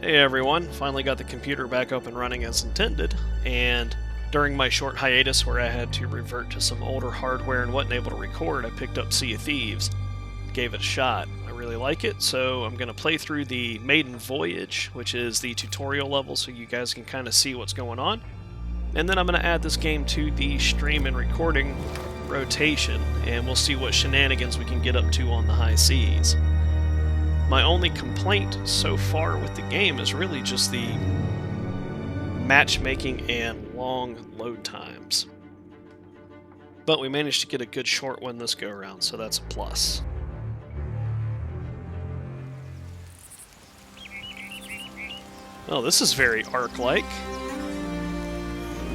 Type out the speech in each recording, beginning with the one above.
Hey everyone, finally got the computer back up and running as intended, and during my short hiatus where I had to revert to some older hardware and wasn't able to record, I picked up Sea of Thieves, gave it a shot. I really like it, so I'm going to play through the Maiden Voyage, which is the tutorial level so you guys can kind of see what's going on. And then I'm going to add this game to the stream and recording rotation, and we'll see what shenanigans we can get up to on the high seas. My only complaint so far with the game is really just the matchmaking and long load times. But we managed to get a good short one this go around, so that's a plus. Oh, this is very Ark-like.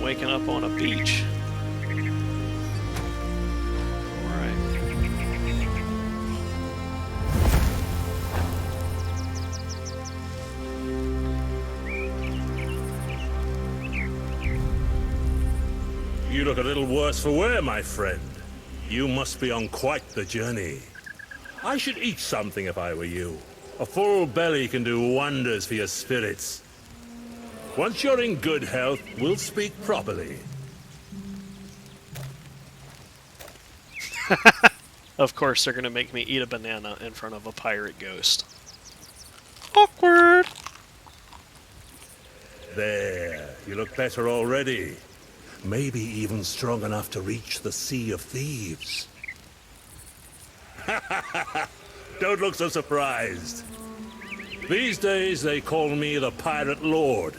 Waking up on a beach. You look a little worse for wear, my friend. You must be on quite the journey. I should eat something if I were you. A full belly can do wonders for your spirits. Once you're in good health, we'll speak properly. Of course, they're going to make me eat a banana in front of a pirate ghost. Awkward! There, you look better already. Maybe even strong enough to reach the Sea of Thieves. Don't look so surprised. These days they call me the Pirate Lord.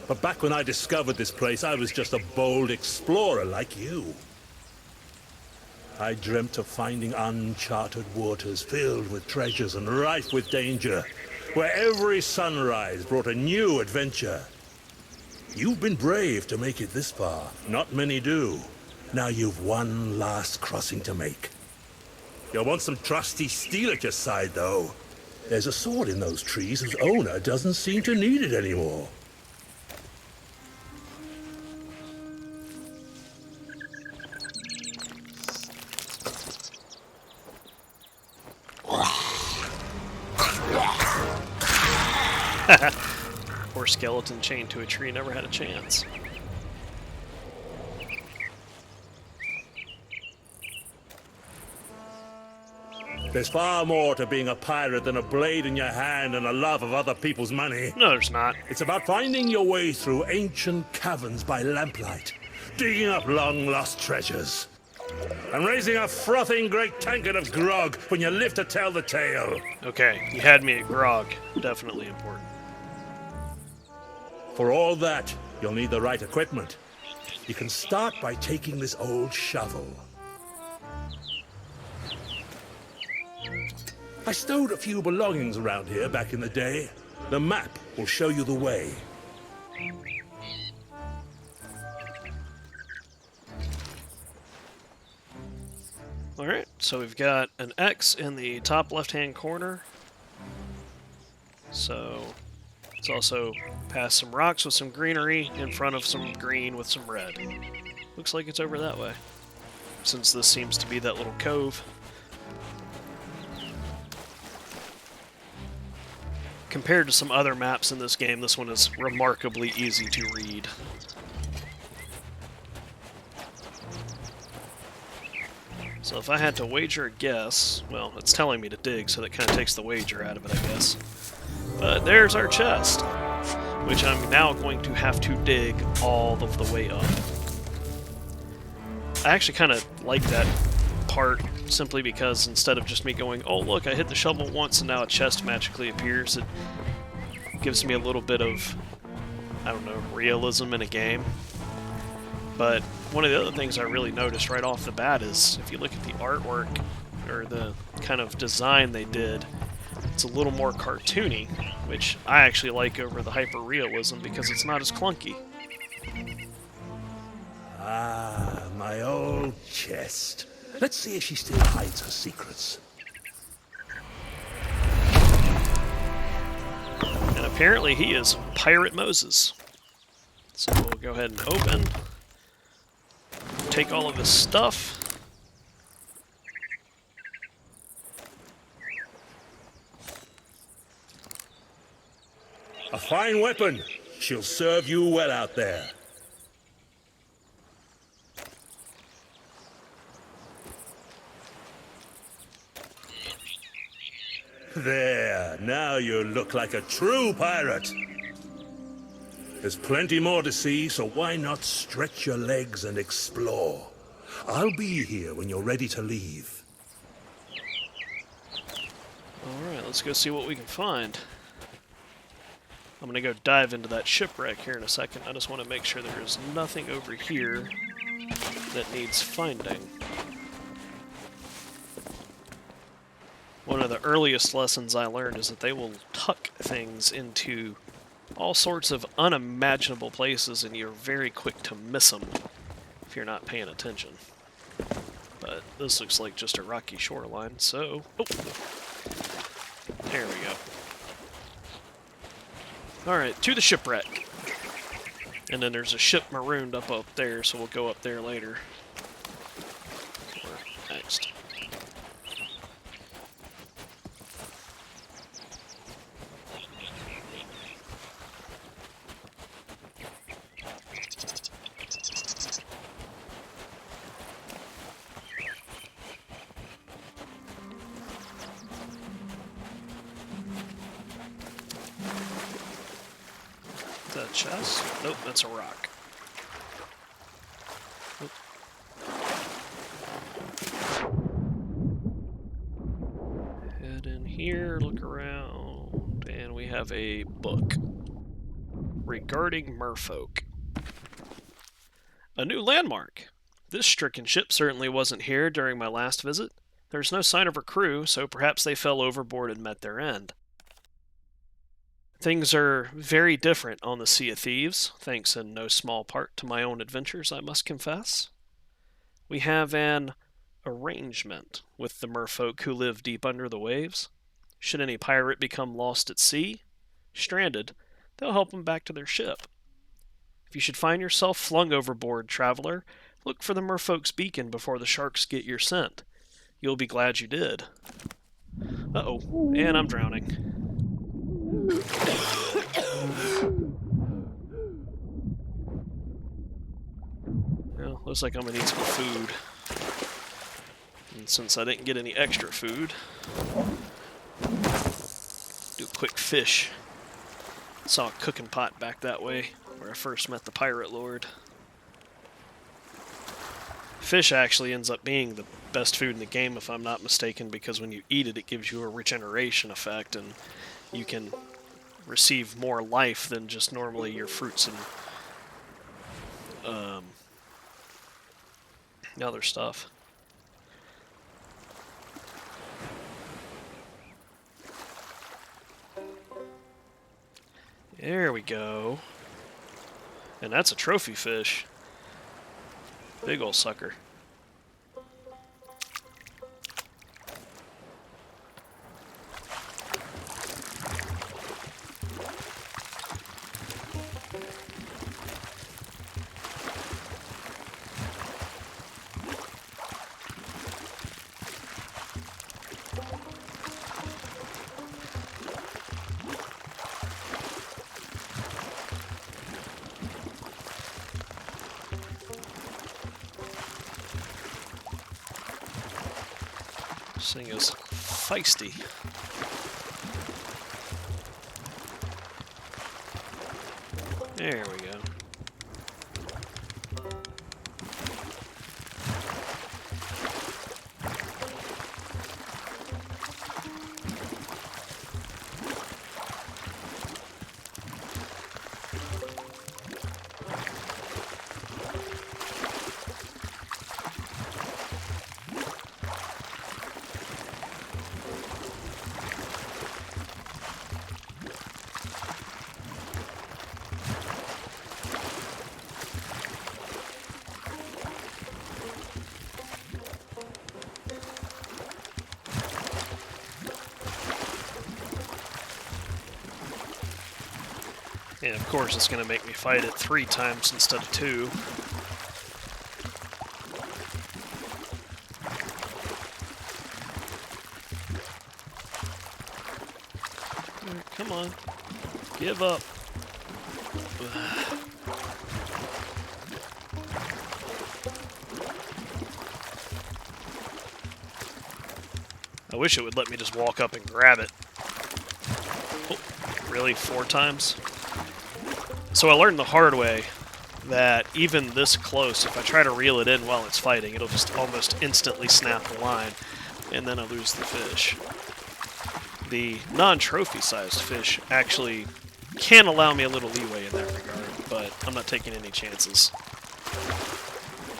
But back when I discovered this place, I was just a bold explorer like you. I dreamt of finding uncharted waters filled with treasures and rife with danger, where every sunrise brought a new adventure. You've been brave to make it this far. Not many do. Now you've one last crossing to make. You'll want some trusty steel at your side, though. There's a sword in those trees whose owner doesn't seem to need it anymore. Poor skeleton chained to a tree never had a chance. There's far more to being a pirate than a blade in your hand and a love of other people's money. No, there's not. It's about finding your way through ancient caverns by lamplight, digging up long-lost treasures, and raising a frothing great tankard of grog when you live to tell the tale. Okay, you had me at grog. Definitely important. For all that, you'll need the right equipment. You can start by taking this old shovel. I stowed a few belongings around here back in the day. The map will show you the way. Alright, so we've got an X in the top left-hand corner. So let's also pass some rocks with some greenery in front of some green with some red. Looks like it's over that way, since this seems to be that little cove. Compared to some other maps in this game, this one is remarkably easy to read. So if I had to wager a guess, well, it's telling me to dig, so that kind of takes the wager out of it, I guess. But there's our chest, which I'm now going to have to dig all of the way up. I actually kind of like that part, simply because instead of just me going, oh look, I hit the shovel once and now a chest magically appears, it gives me a little bit of, I don't know, realism in a game. But one of the other things I really noticed right off the bat is, if you look at the artwork, or the kind of design they did, it's a little more cartoony, which I actually like over the hyper-realism because it's not as clunky. Ah, my old chest. Let's see if she still hides her secrets. And apparently he is Pirate Moses. So we'll go ahead and open. Take all of this stuff. A fine weapon. She'll serve you well out there. There, now you look like a true pirate. There's plenty more to see, so why not stretch your legs and explore? I'll be here when you're ready to leave. Alright, let's go see what we can find. I'm gonna go dive into that shipwreck here in a second. I just want to make sure there's nothing over here that needs finding. One of the earliest lessons I learned is that they will tuck things into all sorts of unimaginable places, and you're very quick to miss them if you're not paying attention. But this looks like just a rocky shoreline, so... Oh! There we go. Alright, to the shipwreck. And then there's a ship marooned up there, so we'll go up there later. Or next. The chest? Nope, that's a rock. Oop. Head in here, look around, and we have a book regarding merfolk. A new landmark. This stricken ship certainly wasn't here during my last visit. There's no sign of her crew, so perhaps they fell overboard and met their end. Things are very different on the Sea of Thieves, thanks in no small part to my own adventures, I must confess. We have an arrangement with the merfolk who live deep under the waves. Should any pirate become lost at sea, stranded, they'll help him back to their ship. If you should find yourself flung overboard, traveler, look for the merfolk's beacon before the sharks get your scent. You'll be glad you did. Uh-oh, and I'm drowning. Well, looks like I'm gonna need some food. And since I didn't get any extra food, do a quick fish. Saw a cooking pot back that way, where I first met the pirate lord. Fish actually ends up being the best food in the game, if I'm not mistaken, because when you eat it, it gives you a regeneration effect, and you can receive more life than just normally your fruits and other stuff. There we go. And that's a trophy fish. Big ol' sucker. This thing is feisty. There we go. And of course it's going to make me fight it 3 times instead of 2. Come on. Give up. I wish it would let me just walk up and grab it. Oh, really? 4 times? So I learned the hard way that even this close, if I try to reel it in while it's fighting, it'll just almost instantly snap the line, and then I lose the fish. The non-trophy sized fish actually can allow me a little leeway in that regard, but I'm not taking any chances.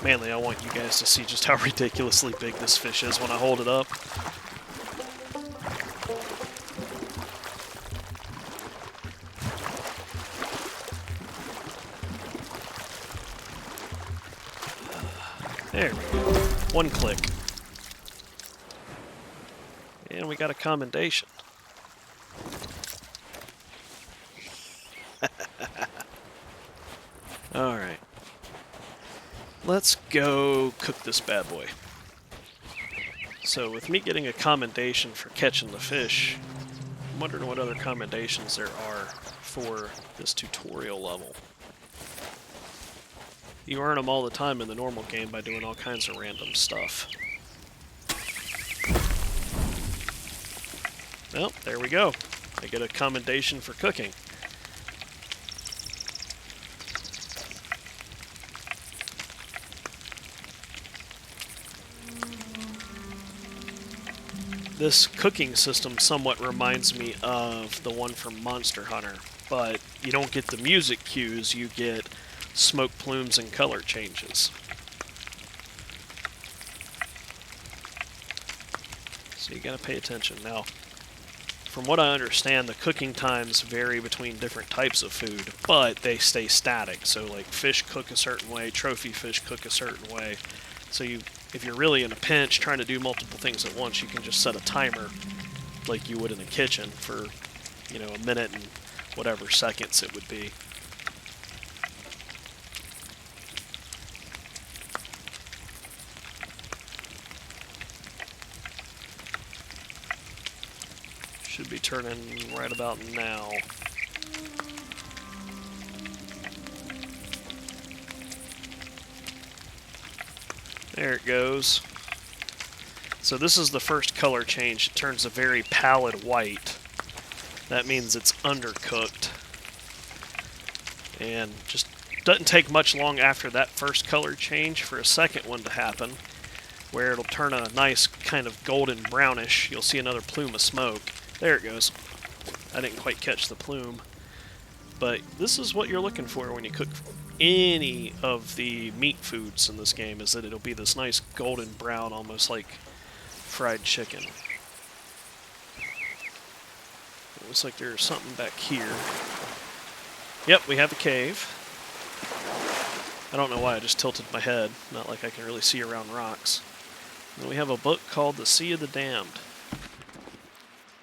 Mainly, I want you guys to see just how ridiculously big this fish is when I hold it up. There we go. 1 click. And we got a commendation. Alright. Let's go cook this bad boy. So with me getting a commendation for catching the fish, I'm wondering what other commendations there are for this tutorial level. You earn them all the time in the normal game by doing all kinds of random stuff. Well, there we go. I get a commendation for cooking. This cooking system somewhat reminds me of the one from Monster Hunter, but you don't get the music cues, you get smoke plumes and color changes. So you gotta pay attention. Now, from what I understand, the cooking times vary between different types of food, but they stay static. So like fish cook a certain way, trophy fish cook a certain way. So if you're really in a pinch trying to do multiple things at once, you can just set a timer like you would in a kitchen for, you know, a minute and whatever seconds it would be. Should be turning right about now. There it goes. So this is the first color change. It turns a very pallid white. That means it's undercooked. And just doesn't take much long after that first color change for a second one to happen, where it'll turn a nice kind of golden brownish. You'll see another plume of smoke. There it goes. I didn't quite catch the plume. But this is what you're looking for when you cook any of the meat foods in this game, is that it'll be this nice golden brown, almost like fried chicken. It looks like there's something back here. Yep, we have a cave. I don't know why I just tilted my head. Not like I can really see around rocks. And we have a book called The Sea of the Damned.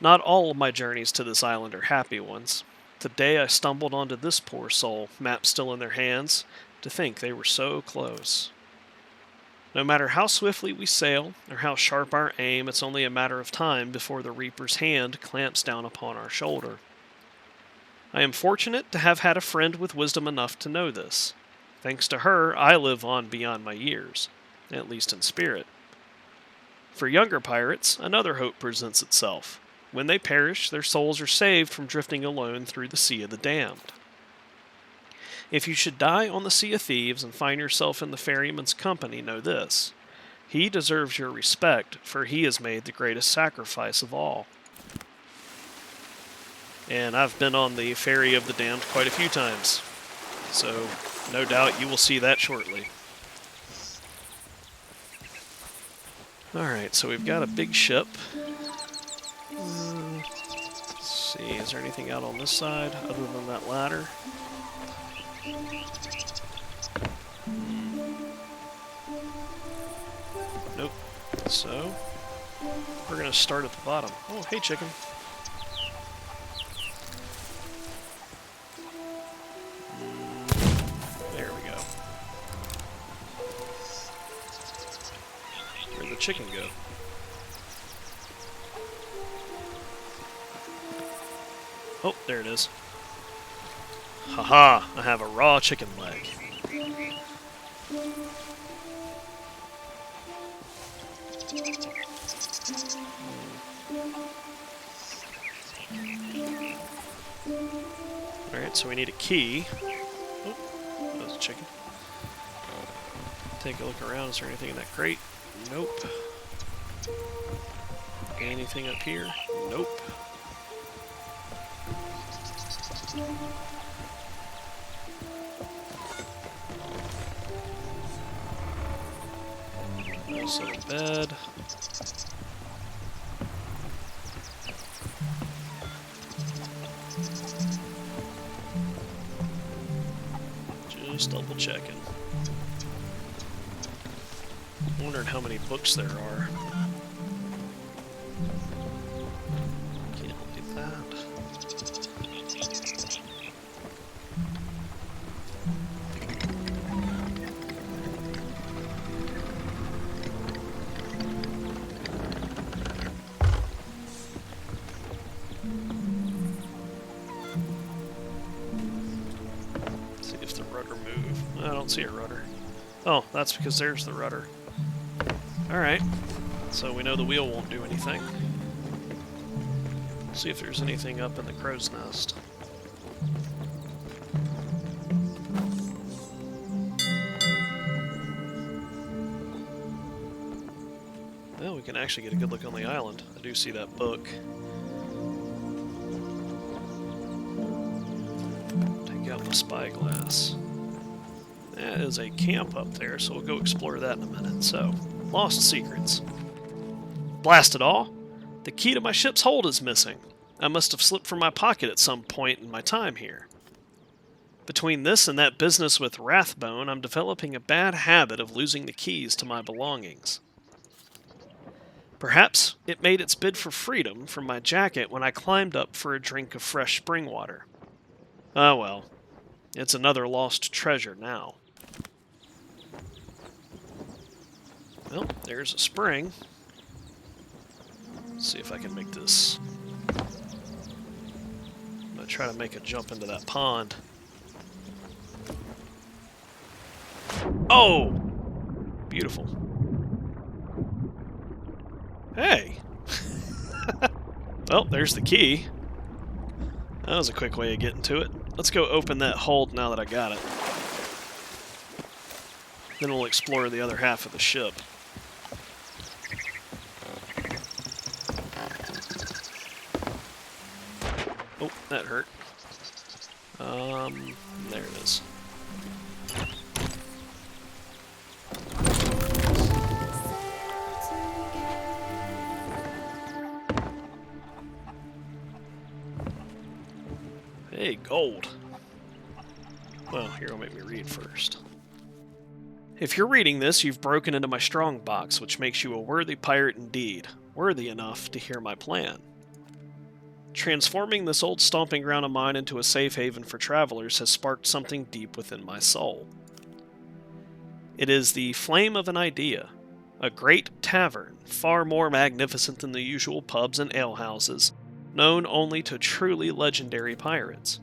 Not all of my journeys to this island are happy ones. Today I stumbled onto this poor soul, map still in their hands, to think they were so close. No matter how swiftly we sail, or how sharp our aim, it's only a matter of time before the Reaper's hand clamps down upon our shoulder. I am fortunate to have had a friend with wisdom enough to know this. Thanks to her, I live on beyond my years, at least in spirit. For younger pirates, another hope presents itself. When they perish, their souls are saved from drifting alone through the Sea of the Damned. If you should die on the Sea of Thieves and find yourself in the ferryman's company, know this. He deserves your respect, for he has made the greatest sacrifice of all. And I've been on the Ferry of the Damned quite a few times, so no doubt you will see that shortly. Alright, so we've got a big ship. Let's see, is there anything out on this side other than that ladder? Nope. So, we're going to start at the bottom. Oh, hey chicken. There we go. Where'd the chicken go? Oh, there it is. Haha, I have a raw chicken leg. Alright, so we need a key. Oh, that was a chicken. Take a look around. Is there anything in that crate? Nope. Anything up here? Nope. Nice little bed. Just double checking. Wondering how many books there are. Can't leave that. See if the rudder moves. I don't see a rudder. Oh, that's because there's the rudder. Alright, so we know the wheel won't do anything. See if there's anything up in the crow's nest. Well, we can actually get a good look on the island. I do see that book. Take out my spyglass. That is a camp up there, so we'll go explore that in a minute. So, lost secrets. Blast it all! The key to my ship's hold is missing. I must have slipped from my pocket at some point in my time here. Between this and that business with Rathbone, I'm developing a bad habit of losing the keys to my belongings. Perhaps it made its bid for freedom from my jacket when I climbed up for a drink of fresh spring water. Ah well, it's another lost treasure now. Well, there's a spring. Let's see if I can make this. I'm going to try to make a jump into that pond. Oh! Beautiful. Hey! Well, there's the key. That was a quick way of getting to it. Let's go open that hold now that I got it. Then we'll explore the other half of the ship. Oh, that hurt. There it is. Hey, gold. Well, here, I'll make me read first. If you're reading this, you've broken into my strong box, which makes you a worthy pirate indeed, worthy enough to hear my plan. Transforming this old stomping ground of mine into a safe haven for travelers has sparked something deep within my soul. It is the flame of an idea, a great tavern, far more magnificent than the usual pubs and alehouses, known only to truly legendary pirates.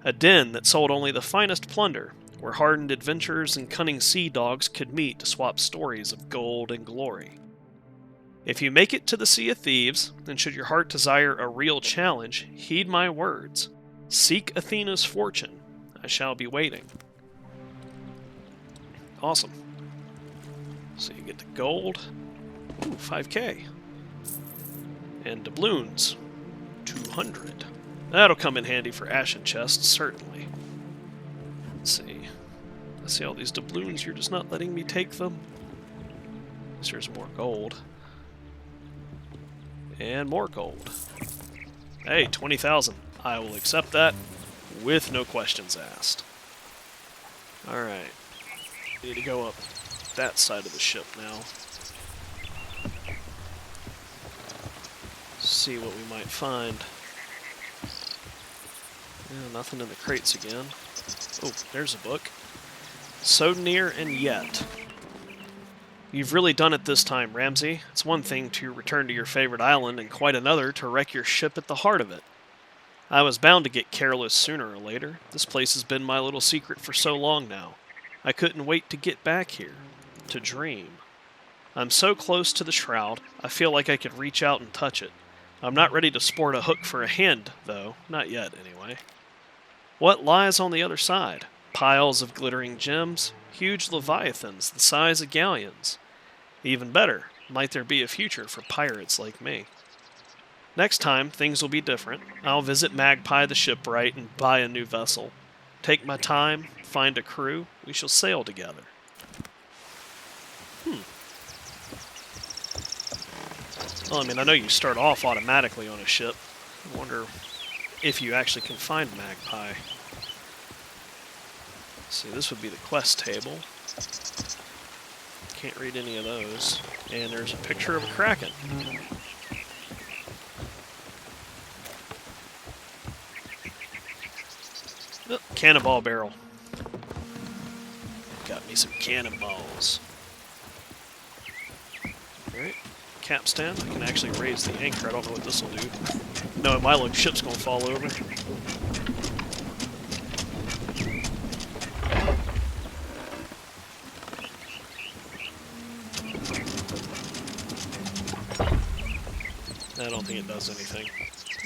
A den that sold only the finest plunder, where hardened adventurers and cunning sea dogs could meet to swap stories of gold and glory. If you make it to the Sea of Thieves, and should your heart desire a real challenge, heed my words. Seek Athena's fortune. I shall be waiting. Awesome. So you get the gold. Ooh, 5k. And doubloons. 200. That'll come in handy for ashen chests, certainly. Let's see. I see all these doubloons. You're just not letting me take them. There's more gold. And more gold. Hey, 20,000. I will accept that with no questions asked. Alright. Need to go up that side of the ship now. See what we might find. Yeah, nothing in the crates again. Oh, there's a book. So near and yet. You've really done it this time, Ramsay. It's one thing to return to your favorite island, and quite another to wreck your ship at the heart of it. I was bound to get careless sooner or later. This place has been my little secret for so long now. I couldn't wait to get back here. To dream. I'm so close to the shroud, I feel like I could reach out and touch it. I'm not ready to sport a hook for a hand, though. Not yet, anyway. What lies on the other side? Piles of glittering gems, huge leviathans the size of galleons. Even better, might there be a future for pirates like me? Next time, things will be different. I'll visit Magpie the shipwright and buy a new vessel. Take my time, find a crew, we shall sail together. Well, I mean, I know you start off automatically on a ship. I wonder if you actually can find Magpie. Let's see, this would be the quest table. Can't read any of those. And there's a picture of a kraken. Oh, cannonball barrel. Got me some cannonballs. Alright, capstan. I can actually raise the anchor. I don't know what this will do. No, my luck, ship's gonna fall over. I don't think it does anything.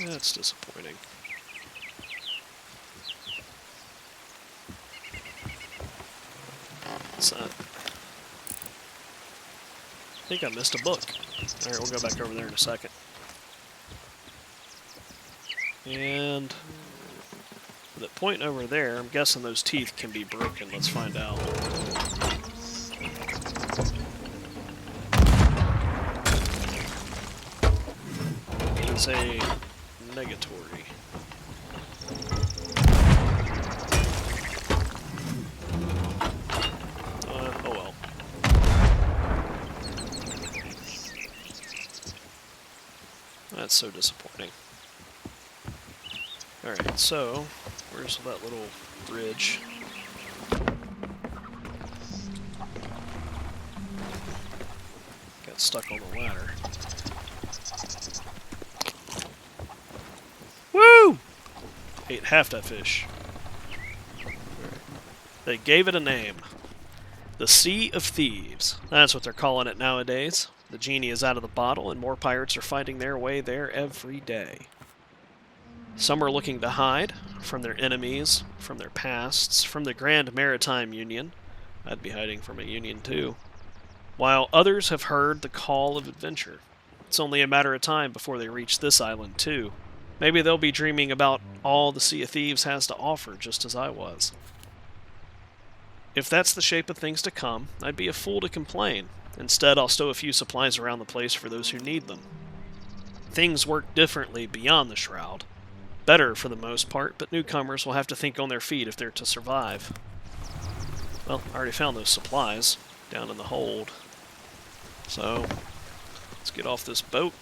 That's disappointing. What's that? I think I missed a book. Alright, we'll go back over there in a second. And that point over there, I'm guessing those teeth can be broken. Let's find out. It's a negatory. Oh well. That's so disappointing. Alright, so, where's that little bridge? Got stuck on the ladder. Woo! Ate half that fish. Right. They gave it a name. The Sea of Thieves. That's what they're calling it nowadays. The genie is out of the bottle, and more pirates are finding their way there every day. Some are looking to hide from their enemies, from their pasts, from the Grand Maritime Union. I'd be hiding from a union too. While others have heard the call of adventure. It's only a matter of time before they reach this island too. Maybe they'll be dreaming about all the Sea of Thieves has to offer, just as I was. If that's the shape of things to come, I'd be a fool to complain. Instead, I'll stow a few supplies around the place for those who need them. Things work differently beyond the Shroud. Better for the most part, but newcomers will have to think on their feet if they're to survive. Well, I already found those supplies down in the hold. So, let's get off this boat.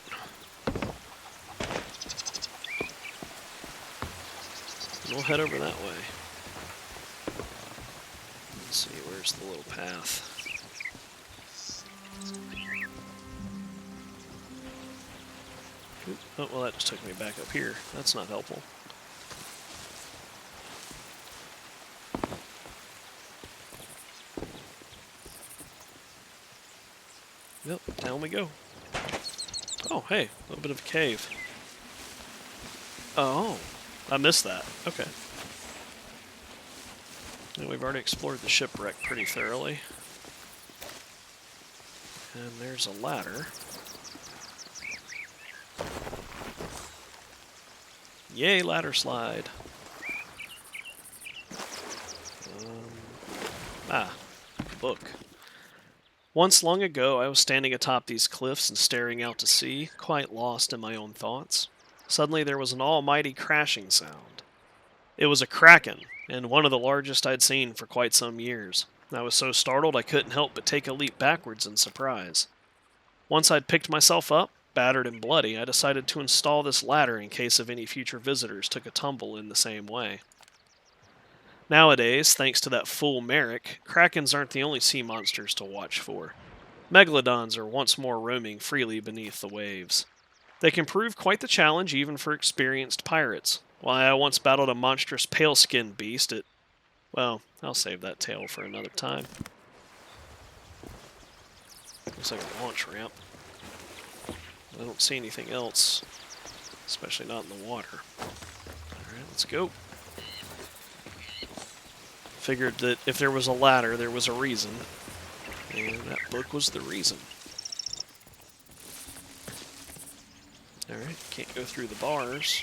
And we'll head over that way. Let's see, where's the little path? Oop, oh, well, that just took me back up here. That's not helpful. Yep, down we go. Oh, hey, a little bit of a cave. Oh, I missed that. Okay. And we've already explored the shipwreck pretty thoroughly. And there's a ladder. Yay, ladder slide. Book. Once long ago, I was standing atop these cliffs and staring out to sea, quite lost in my own thoughts. Suddenly there was an almighty crashing sound. It was a kraken, and one of the largest I'd seen for quite some years. I was so startled I couldn't help but take a leap backwards in surprise. Once I'd picked myself up, battered and bloody, I decided to install this ladder in case of any future visitors took a tumble in the same way. Nowadays, thanks to that fool Merrick, krakens aren't the only sea monsters to watch for. Megalodons are once more roaming freely beneath the waves. They can prove quite the challenge even for experienced pirates. Why I once battled a monstrous pale-skinned beast at... Well, I'll save that tale for another time. Looks like a launch ramp. I don't see anything else, especially not in the water. Alright, let's go. Figured that if there was a ladder, there was a reason. And that book was the reason. Alright, can't go through the bars.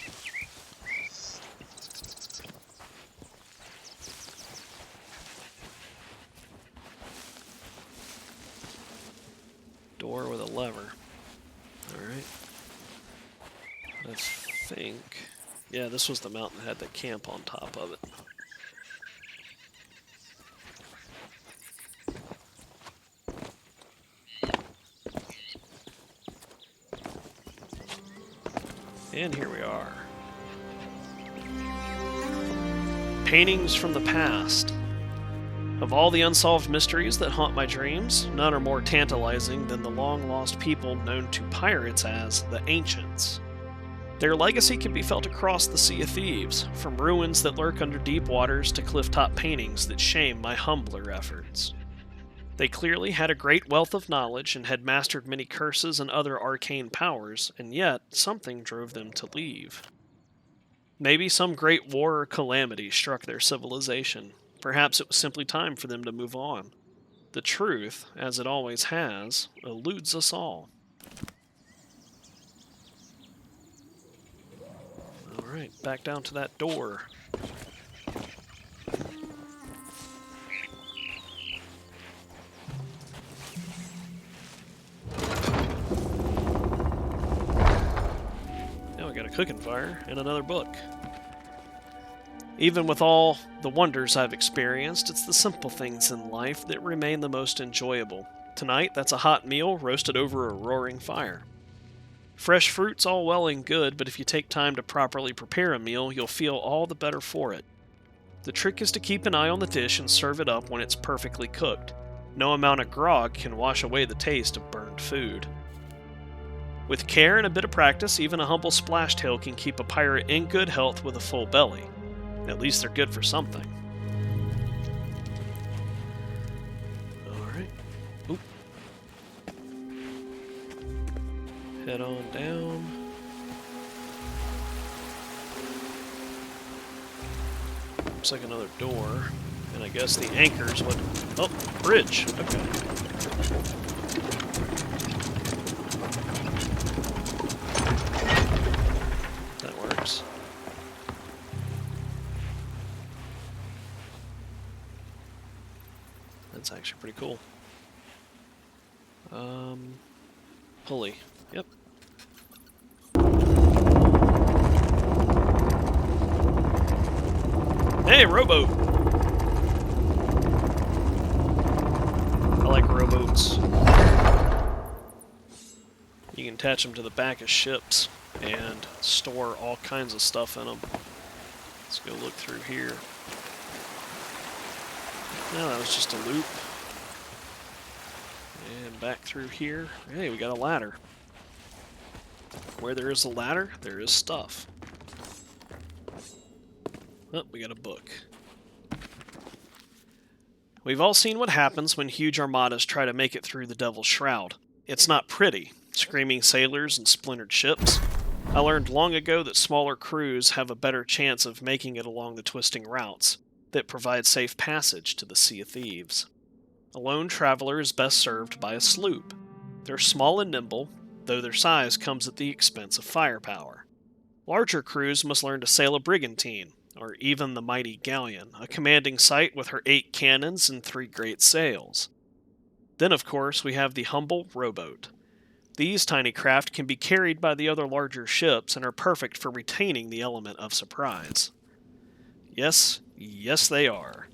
Door with a lever. Alright. I think... Yeah, this was the mountain that had the camp on top of it. And here we are. Paintings from the past. Of all the unsolved mysteries that haunt my dreams, none are more tantalizing than the long-lost people known to pirates as the Ancients. Their legacy can be felt across the Sea of Thieves, from ruins that lurk under deep waters to clifftop paintings that shame my humbler efforts. They clearly had a great wealth of knowledge and had mastered many curses and other arcane powers, and yet something drove them to leave. Maybe some great war or calamity struck their civilization. Perhaps it was simply time for them to move on. The truth, as it always has, eludes us all. Alright, back down to that door. Now we got a cooking fire and another book. Even with all the wonders I've experienced, it's the simple things in life that remain the most enjoyable. Tonight, that's a hot meal roasted over a roaring fire. Fresh fruit's all well and good, but if you take time to properly prepare a meal, you'll feel all the better for it. The trick is to keep an eye on the dish and serve it up when it's perfectly cooked. No amount of grog can wash away the taste of burned food. With care and a bit of practice, even a humble splashtail can keep a pirate in good health with a full belly. At least they're good for something. Alright. Oop. Head on down. Looks like another door. And I guess the anchor's what... Oh, bridge. Okay. That works. That's actually pretty cool. Pulley. Yep. Hey, rowboat! I like rowboats. You can attach them to the back of ships and store all kinds of stuff in them. Let's go look through here. No, that was just a loop. And back through here. Hey, we got a ladder. Where there is a ladder, there is stuff. Oh, we got a book. We've all seen what happens when huge armadas try to make it through the Devil's Shroud. It's not pretty. Screaming sailors and splintered ships. I learned long ago that smaller crews have a better chance of making it along the twisting routes that provide safe passage to the Sea of Thieves. A lone traveler is best served by a sloop. They're small and nimble, though their size comes at the expense of firepower. Larger crews must learn to sail a brigantine, or even the mighty galleon, a commanding sight with her 8 cannons and 3 great sails. Then, of course, we have the humble rowboat. These tiny craft can be carried by the other larger ships and are perfect for retaining the element of surprise. Yes, they are.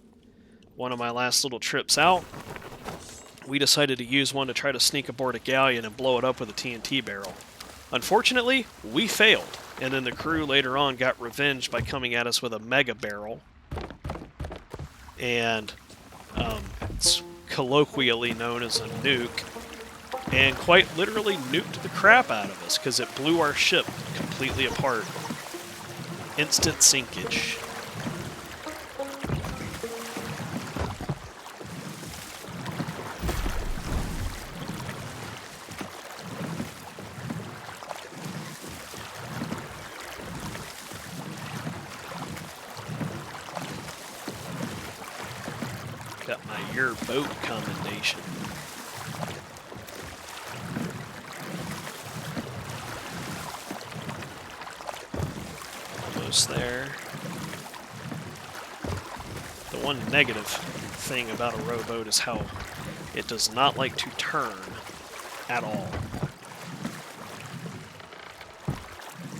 One of my last little trips out, we decided to use one to try to sneak aboard a galleon and blow it up with a TNT barrel. Unfortunately, we failed, and then the crew later on got revenge by coming at us with a mega barrel. And it's colloquially known as a nuke, and quite literally nuked the crap out of us because it blew our ship completely apart. Instant sinkage. Got my your boat commendation. Almost there. The one negative thing about a rowboat is how it does not like to turn at all.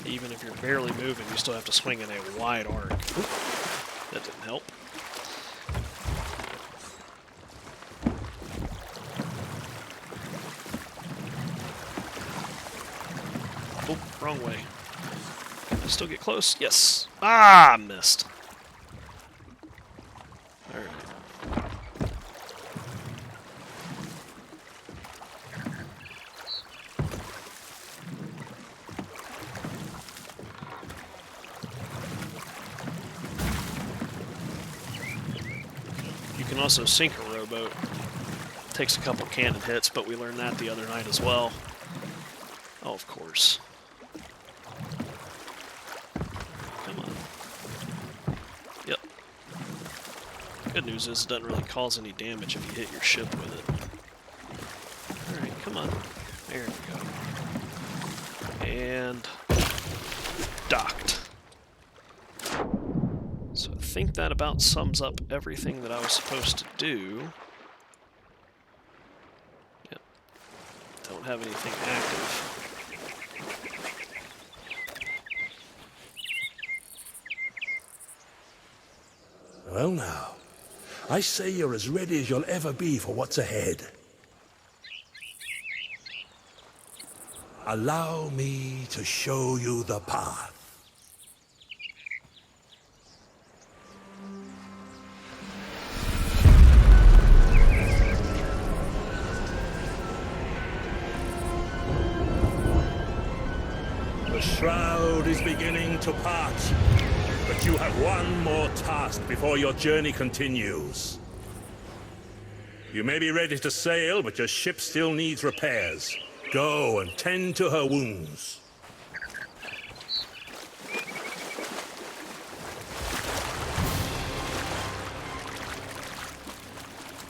Even if you're barely moving, you still have to swing in a wide arc. Oop, that didn't help. Oh, wrong way. Can I still get close? Yes. Ah, missed. Alright. You can also sink a rowboat. Takes a couple cannon hits, but we learned that the other night as well. Oh, of course. Come on. Yep. Good news is it doesn't really cause any damage if you hit your ship with it. Alright, come on. There we go. And docked. So I think that about sums up everything that I was supposed to do. Yep. Don't have anything active. Well now, I say you're as ready as you'll ever be for what's ahead. Allow me to show you the path. The shroud is beginning to part. But you have one more task before your journey continues. You may be ready to sail, but your ship still needs repairs. Go and tend to her wounds.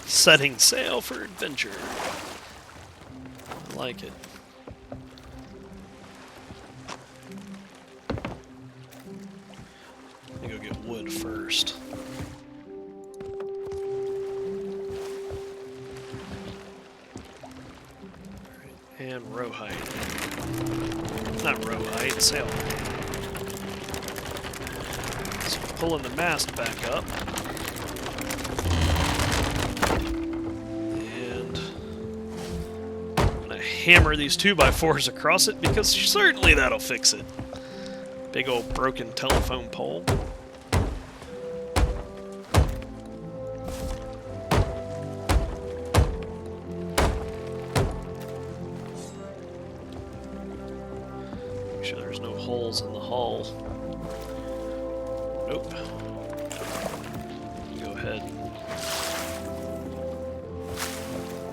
Setting sail for adventure. I like it. Let me go get wood first. Alright, and row height. Not row height, sail height. So pulling the mast back up. And I'm gonna hammer these 2x4s across it because certainly that'll fix it. Big old broken telephone pole. Make sure there's no holes in the hull. Nope. Go ahead and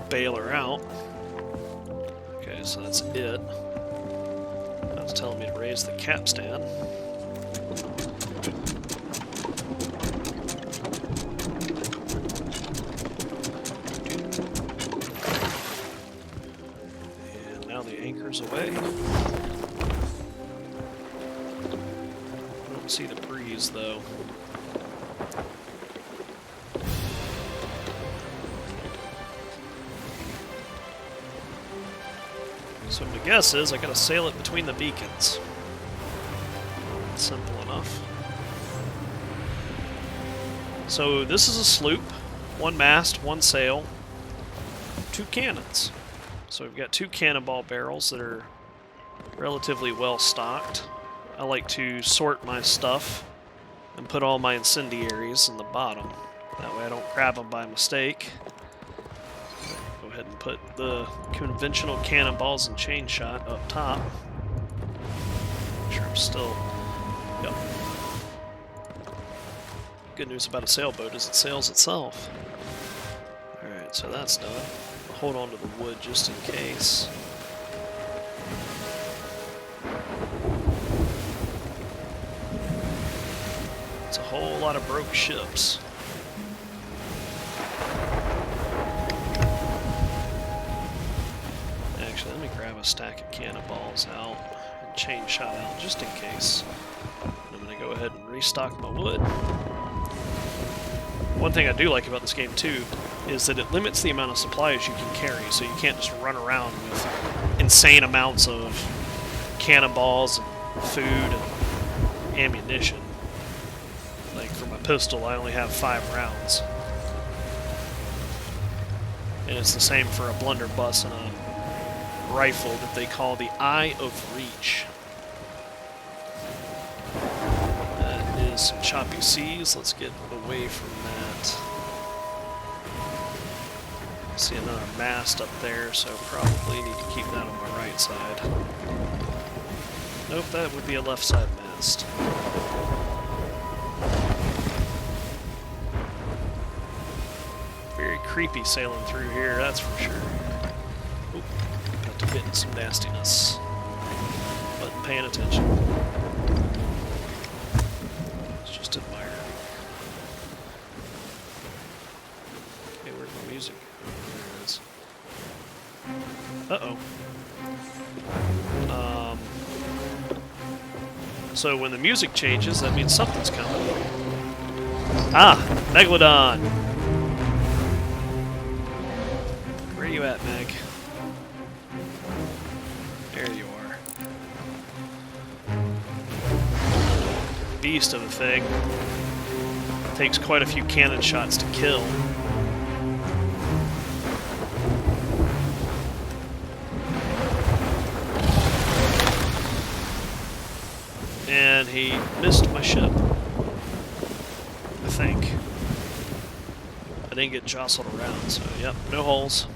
bail her out. Okay, so that's it. That's telling me to raise the capstan. And now the anchor's away. I don't see the breeze though. So my guess is I gotta sail it between the beacons. Simple enough. So this is a sloop, one mast, one sail, 2 cannons. So we've got 2 cannonball barrels that are relatively well stocked. I like to sort my stuff and put all my incendiaries in the bottom. That way I don't grab them by mistake. Go ahead and put the conventional cannonballs and chain shot up top. Make sure I'm still... Yep. Good news about a sailboat is it sails itself. Alright, so that's done. I'll hold on to the wood just in case. It's a whole lot of broke ships. Actually, let me grab a stack of cannonballs out and chain shot out just in case. I'm going to go ahead and restock my wood. One thing I do like about this game too is that it limits the amount of supplies you can carry, so you can't just run around with insane amounts of cannonballs and food and ammunition. Like for my pistol, I only have 5 rounds. And it's the same for a blunderbuss and a rifle that they call the Eye of Reach. That is some choppy seas. Let's get away from that. See another mast up there, so probably need to keep that on my right side. Nope, that would be a left side mast. Very creepy sailing through here, that's for sure. Oop, about to get in some nastiness. Wasn't paying attention. Let's just admire. Okay, where's my music? There it is. Uh-oh. So when the music changes, that means something's coming. Ah! Megalodon! Where are you at, Meg? There you are. Beast of a thing. Takes quite a few cannon shots to kill. And he missed my ship. I think. I didn't get jostled around, so yep, no holes.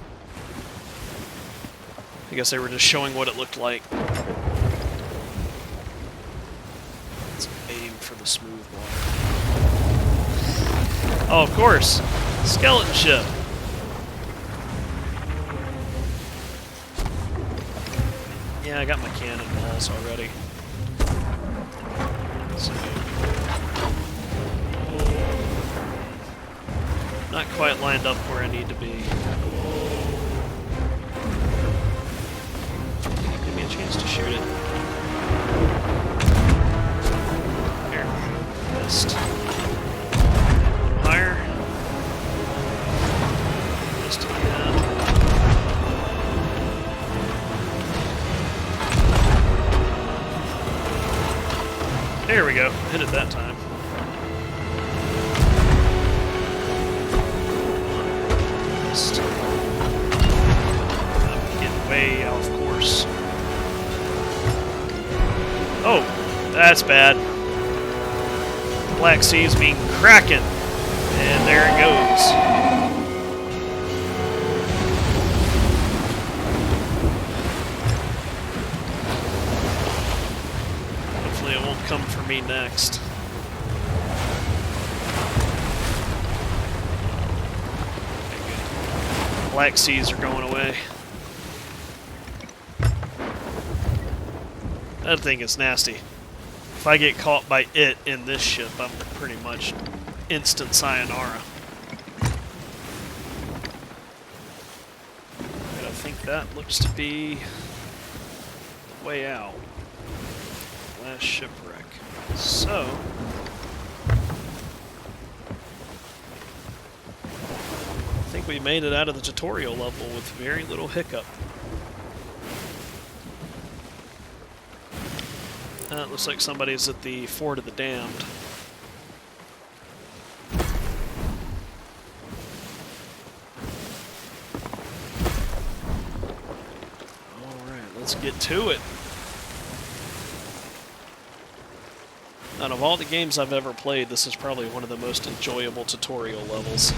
I guess they were just showing what it looked like. Let's aim for the smooth water. Oh, of course! Skeleton ship! Yeah, I got my cannonballs already. So, not quite lined up where I need to be. Give me a chance to shoot it. There. Missed. A little higher. Missed again. There we go. Hit it that time. Missed. I'm getting way off course. Oh, that's bad. Black Sea's being Kraken. And there it goes. Hopefully it won't come for me next. Black Seas are going away. That thing is nasty. If I get caught by it in this ship, I'm pretty much instant sayonara. But I think that looks to be the way out. Last shipwreck. So, I think we made it out of the tutorial level with very little hiccup. It looks like somebody's at the Fort of the Damned. Alright, let's get to it. Out of all the games I've ever played, this is probably one of the most enjoyable tutorial levels.